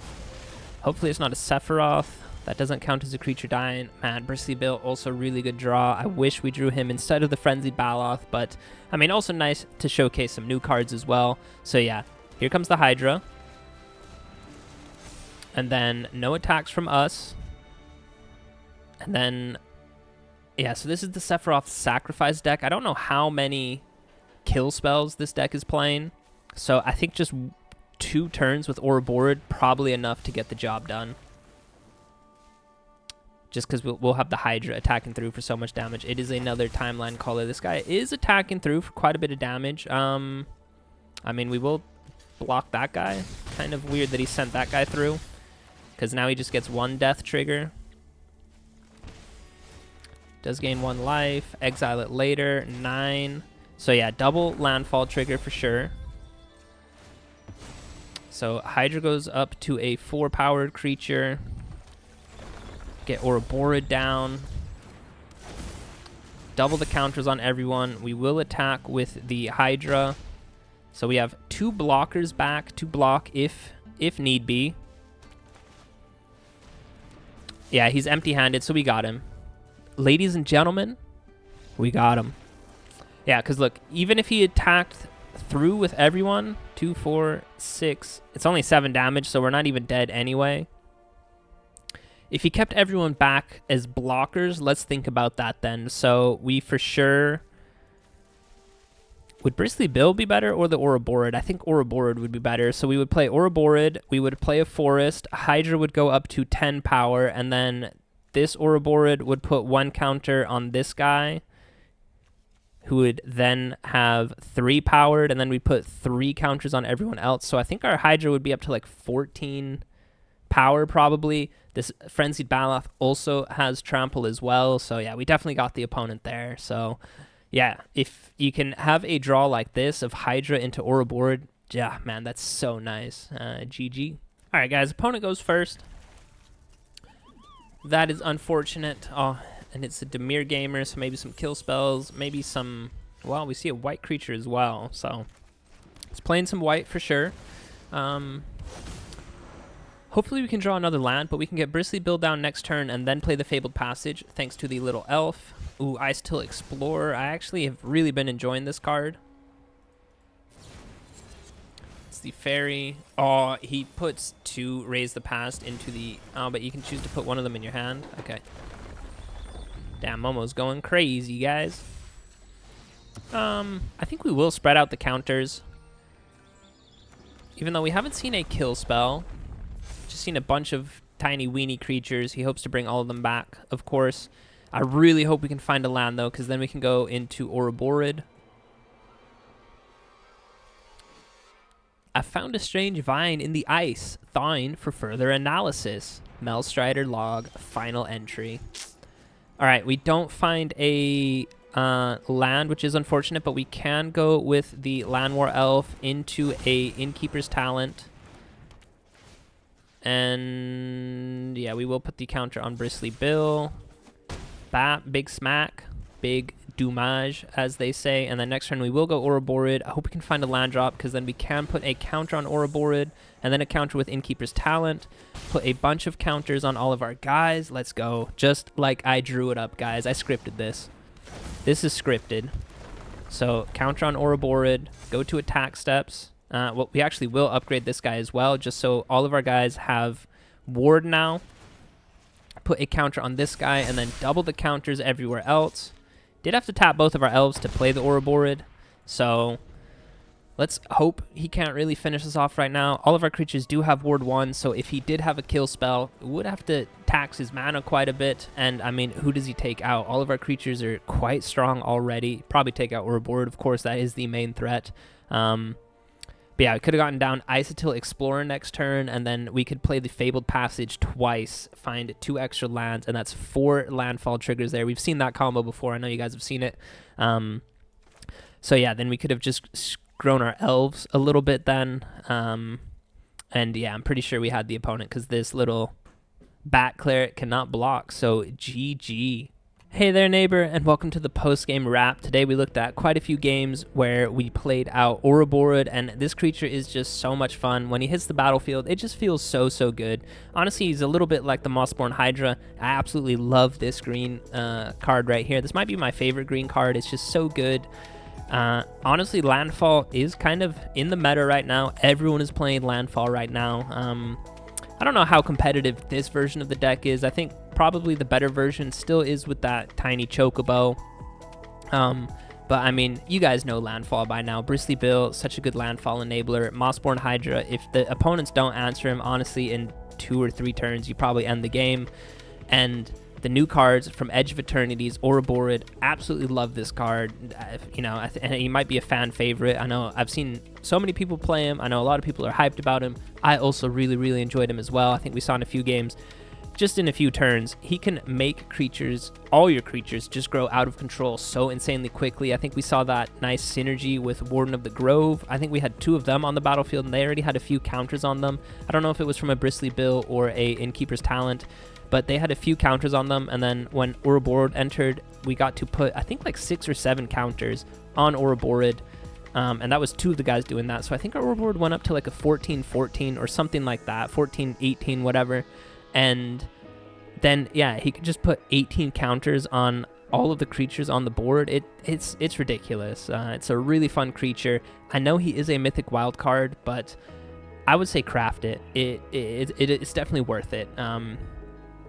Hopefully it's not a Sephiroth. That doesn't count as a creature dying. Man, Bristly Bill, also really good draw. I wish we drew him instead of the Frenzied Baloth, but, I mean, also nice to showcase some new cards as well. So, yeah, here comes the Hydra. And then no attacks from us. And then, yeah, so this is the Sephiroth Sacrifice deck. I don't know how many kill spells this deck is playing. So I think just 2 turns with Ouroboroid, probably enough to get the job done. Just because we'll have the Hydra attacking through for so much damage. It is another Timeline Color. This guy is attacking through for quite a bit of damage. I mean, we will block that guy. Kind of weird that he sent that guy through, because now he just gets 1 death trigger. Does gain 1 life. Exile it later. 9. So yeah, double landfall trigger for sure. So Hydra goes up to a 4-powered creature. Get Ouroboroid down. Double the counters on everyone. We will attack with the Hydra. So we have 2 blockers back to block if need be. Yeah, he's empty-handed, so we got him. Ladies and gentlemen, we got him. Yeah, because look, even if he attacked through with everyone, 2, 4, 6, it's only 7 damage, so we're not even dead anyway. If he kept everyone back as blockers, let's think about that then. So we for sure... Would Bristly Bill be better or the Ouroboroid? I think Ouroboroid would be better. So we would play Ouroboroid, we would play a Forest, Hydra would go up to 10 power, and then this Ouroboroid would put 1 counter on this guy, who would then have 3 powered, and then we put 3 counters on everyone else. So I think our Hydra would be up to like 14 power probably. This Frenzied Baloth also has trample as well. So yeah, we definitely got the opponent there. So Yeah, if you can have a draw like this of Hydra into Ouroboroid, yeah, man, that's so nice. GG. All right, guys, opponent goes first. That is unfortunate. Oh, and it's a Dimir gamer, so maybe some kill spells, maybe some... Well, we see a white creature as well, so it's playing some white for sure. Hopefully we can draw another land, but we can get Bristly build down next turn and then play the Fabled Passage thanks to the little elf. Ooh, Icetill Explorer. I actually have really been enjoying this card. It's the fairy. Oh, he puts 2 Raise the Past into the... Oh, but you can choose to put one of them in your hand. Okay. Damn, Momo's going crazy, guys. I think we will spread out the counters. Even though we haven't seen a kill spell. Just seen a bunch of tiny weeny creatures. He hopes to bring all of them back, of course. I really hope we can find a land, though, because then we can go into Ouroboroid. I found a strange vine in the ice. Thawing for further analysis. Melstrider log, final entry. All right, we don't find a land, which is unfortunate, but we can go with the Llanowar Elf into a Innkeeper's Talent. And yeah, we will put the counter on Bristly Bill. Bat, big smack, big dommage, as they say. And then next turn we will go Ouroboroid. I hope we can find a land drop, because then we can put a counter on Ouroboroid, and then a counter with Innkeeper's Talent. Put a bunch of counters on all of our guys. Let's go. Just like I drew it up, guys. I scripted this. This is scripted. So counter on Ouroboroid, go to attack steps. Well, we actually will upgrade this guy as well, just so all of our guys have Warden now. Put a counter on this guy, and then double the counters everywhere else. Did have to tap both of our elves to play the Ouroboroid, so let's hope he can't really finish us off right now. All of our creatures do have Ward 1, so if he did have a kill spell, we would have to tax his mana quite a bit. And, I mean, who does he take out? All of our creatures are quite strong already. Probably take out Ouroboroid, of course. That is the main threat. But yeah, we could have gotten down Icetill Explorer next turn, and then we could play the Fabled Passage twice, find 2 extra lands, and that's 4 landfall triggers there. We've seen that combo before. I know you guys have seen it. So yeah, then we could have just grown our elves a little bit then. And yeah, I'm pretty sure we had the opponent, because this little Bat Cleric cannot block, so GG. Hey there, neighbor, and welcome to the post-game wrap. Today we looked at quite a few games where we played out Ouroboroid, and this creature is just so much fun. When he hits the battlefield, it just feels so, so good. Honestly, he's a little bit like the Mossborn Hydra. I absolutely love this green card right here. This might be my favorite green card. It's just so good. Honestly, Landfall is kind of in the meta right now. Everyone is playing Landfall right now. I don't know how competitive this version of the deck is. I think probably the better version still is with that tiny Chocobo. But I mean, you guys know Landfall by now. Bristly Bill, such a good Landfall enabler. Mossborn Hydra, if the opponents don't answer him, honestly, in 2 or 3 turns, you probably end the game. And the new cards from Edge of Eternity's Ouroboroid, absolutely love this card. You know, and he might be a fan favorite. I know I've seen so many people play him. I know a lot of people are hyped about him. I also really, really enjoyed him as well. I think we saw in a few games, just in a few turns, he can make creatures, all your creatures, just grow out of control so insanely quickly. I think we saw that nice synergy with Warden of the Grove. I think we had 2 of them on the battlefield, and they already had a few counters on them. I don't know if it was from a Bristly Bill or a Innkeeper's Talent, but they had a few counters on them. And then when Ouroboroid entered, we got to put, I think, like 6 or 7 counters on Ouroboroid. And that was 2 of the guys doing that. So I think our Ouroboroid went up to like a 14-14 or something like that, 14-18, whatever. And then, yeah, he could just put 18 counters on all of the creatures on the board. It's ridiculous. It's a really fun creature. I know he is a mythic wild card, but I would say craft it. It's definitely worth it.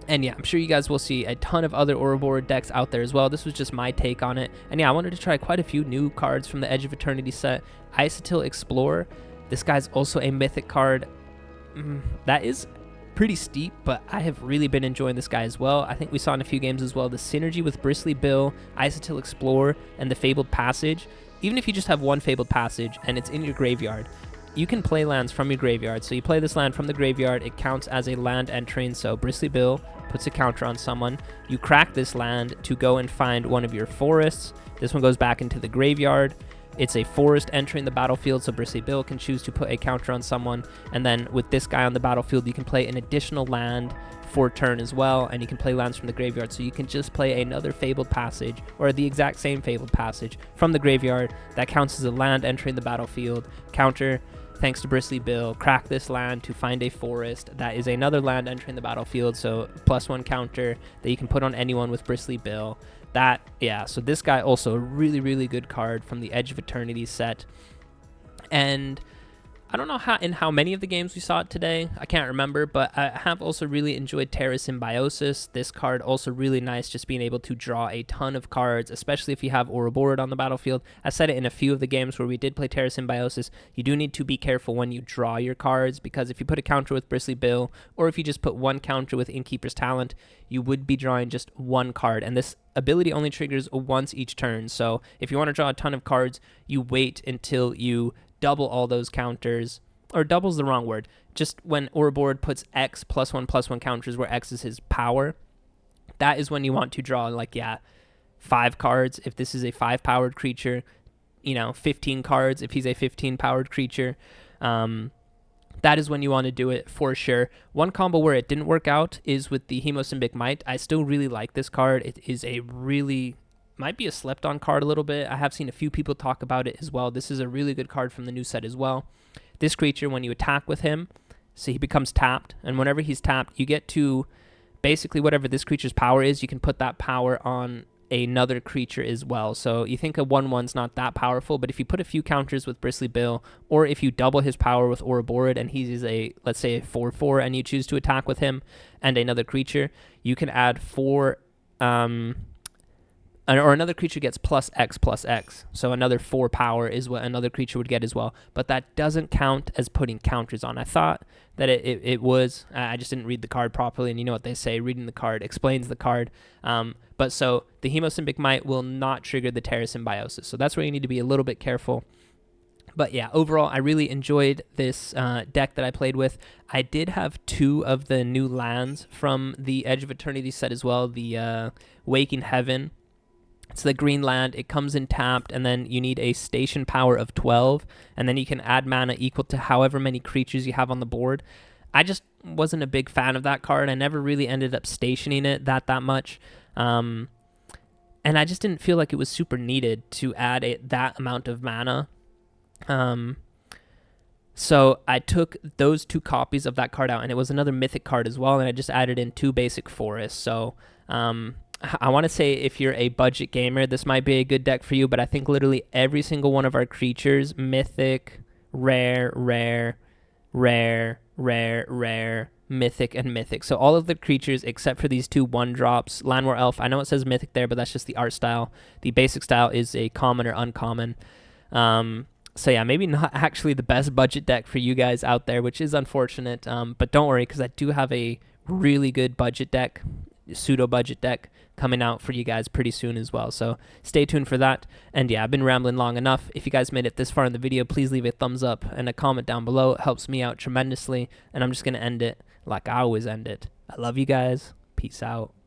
And yeah, I'm sure you guys will see a ton of other Ouroboroid decks out there as well. This was just my take on it. And yeah, I wanted to try quite a few new cards from the Edge of Eternity set. Icetill Explorer. This guy's also a mythic card. That is pretty steep, but I have really been enjoying this guy as well. I think we saw in a few games as well the synergy with Bristly Bill, Icetill Explorer, and the Fabled Passage. Even if you just have 1 Fabled Passage and it's in your graveyard, you can play lands from your graveyard. So you play this land from the graveyard, it counts as a land entering. So Bristly Bill puts a counter on someone. You crack this land to go and find one of your forests. This one goes back into the graveyard. It's a forest entering the battlefield, so Bristly Bill can choose to put a counter on someone. And then with this guy on the battlefield, you can play an additional land for turn as well, and you can play lands from the graveyard. So you can just play another Fabled Passage, or the exact same Fabled Passage from the graveyard that counts as a land entering the battlefield. Counter, thanks to Bristly Bill, crack this land to find a forest. That is another land entering the battlefield, so +1 counter that you can put on anyone with Bristly Bill. That, yeah, so this guy also a really, really good card from the Edge of Eternity set. And I don't know in how many of the games we saw it today. I can't remember, but I have also really enjoyed Terrasymbiosis. This card also really nice, just being able to draw a ton of cards, especially if you have Ouroboroid on the battlefield. I said it in a few of the games where we did play Terrasymbiosis. You do need to be careful when you draw your cards, because if you put a counter with Bristly Bill, or if you just put one counter with Innkeeper's Talent, you would be drawing just one card, and this ability only triggers once each turn. So if you want to draw a ton of cards, you wait until you double all those counters, or double's the wrong word, just when Ouroboroid puts X +1/+1 counters where X is his power, that is when you want to draw, like, yeah, 5 cards if this is a 5-powered creature, 15 cards if he's a 15-powered creature. That is when you want to do it for sure. One combo where it didn't work out is with the Hemosymbic Mite. I still really like this card. It is a really, might be a slept on card a little bit. I have seen a few people talk about it as well. This is a really good card from the new set as well. This creature, when you attack with him, so he becomes tapped, and whenever he's tapped, you get to basically whatever this creature's power is, you can put that power on another creature as well. So you think a 1/1's not that powerful, but if you put a few counters with Bristly Bill, or if you double his power with Ouroboroid and he's a, let's say, a 4/4, and you choose to attack with him and another creature, you can add 4 or another creature gets +X+X. So another 4 power is what another creature would get as well. But that doesn't count as putting counters on. I thought that it was. I just didn't read the card properly. And you know what they say, reading the card explains the card. But so the Hemosymbic Mite will not trigger the Terrasymbiosis. So that's where you need to be a little bit careful. But yeah, overall, I really enjoyed this deck that I played with. I did have 2 of the new lands from the Edge of Eternity set as well. The Waking Heaven. It's the green land. It comes in tapped, and then you need a station power of 12, and then you can add mana equal to however many creatures you have on the board. I just wasn't a big fan of that card. I never really ended up stationing it that much. And I just didn't feel like it was super needed to add that amount of mana. So I took those 2 copies of that card out, and it was another mythic card as well, and I just added in 2 basic forests. So I want to say if you're a budget gamer, this might be a good deck for you, but I think literally every single one of our creatures, mythic, rare, mythic, and mythic. So all of the creatures except for these 2 1-drops. Llanowar Elf, I know it says mythic there, but that's just the art style. The basic style is a common or uncommon. So yeah, maybe not actually the best budget deck for you guys out there, which is unfortunate. But don't worry, because I do have a really good budget deck, pseudo budget deck, coming out for you guys pretty soon as well. So stay tuned for that. And yeah, I've been rambling long enough. If you guys made it this far in the video, please leave a thumbs up and a comment down below. It helps me out tremendously. And I'm just going to end it like I always end it. I love you guys. Peace out.